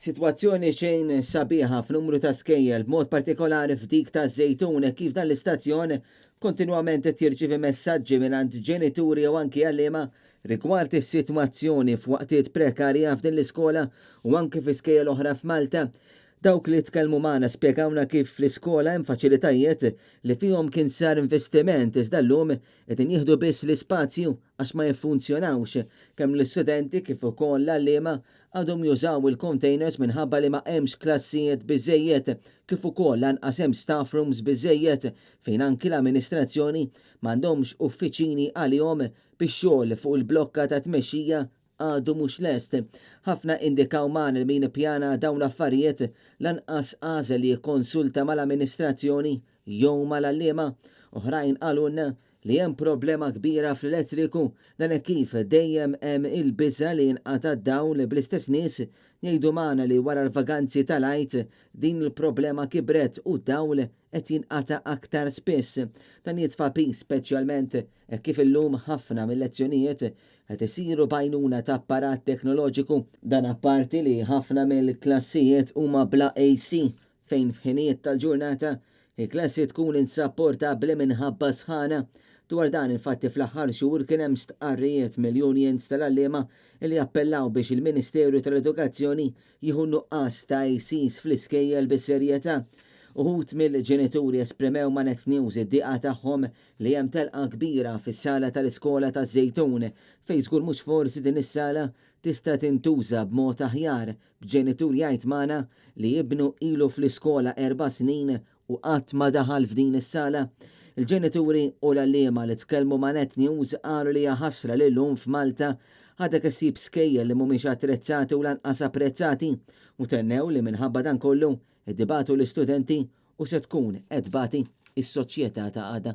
Sitwazzjoni xejn sabiħa f'numru ta' skejjel, b'mod partikolari f'dik ta' Żejtun kif dan l-istazzjon kontinwament qed jirċievi messaġġi mingħand ġenituri u anki għalliema rigward is-sitwazzjoni f'waqtiet prekarja f'din l-iskola u anke fi skejjel oħra f'Malta. Dawk li tkellmu magħna spjegawna kif fl-iskola hemm faċilitajiet li fihom kien sar investiment iżda llum qed jieħdu biss l-ispazju għax ma jiffunzjonawx kemm l-istudenti kif ukoll l-għalliema għadhom jużaw il-containers minħabba li ma hemmx klassijiet biżejjed kif ukoll lanqas hemm staff rooms biżejjed fejn anki l-amministrazzjoni m'għandhomx uffiċini għalihom bix-xogħol fuq il-blokka ta' tmexxija għadu mhux lest. Ħafna indikaw man il min pjana dawn l-affarijiet lanqas għażel li jikkonsulta mal-amministrazzjoni jew mal-għalliema. Oħrajn qalulna li hemm problema kbira fl-elettriku dan kif dejjem hemm il-biża li jinqata' dawl bl-istess nies jgħidu magħna li wara l-vaganzi tal-għid din il-problema kibret u dawl qed jinqata' aktar spiss. Dan jitfa' pis speċjalment kif illum ħafna mill-lezzjonijiet qed isiru bajnuna ta' apparat teknoloġiku dan apparti li ħafna mill-klassijiet huma bla AC fejn f'ħinijiet tal-ġurnata il-klassi tkun insapportabbli minħabba sħana. Dwar dan infatti fl-aħħar xhur kien hemm stqarrijiet mill-unions tal-għalliema li appellaw biex il-Ministeru tal-Edukazzjoni jieħu nuqqas ta' ACs fl-iskejjel bis-serjetà. Uħud mill-ġenituri esprimew ma' Net News id-diqa tagħhom li hemm telqa kbira fis-sala tal-iskola taż-Żejtun fejn żgur mhux forsi din is-sala tista' tintuża b'mod aħjar b'ġenitur jgħid magħna li jibnu ilu fl-iskola 4 snin u qatt ma daħal f'din is-sala. Il-ġenituri u l-għalliema li tkellmu ma' Net News qalu li hija ħasra li llum f'Malta ħadek issib skejjel li mhumiex attrezzati u lanqas apprezzati u tennew li minħabba dan kollu iddibatu l-istudenti u se tkun qed tbagħti is-soċjetà ta' għada.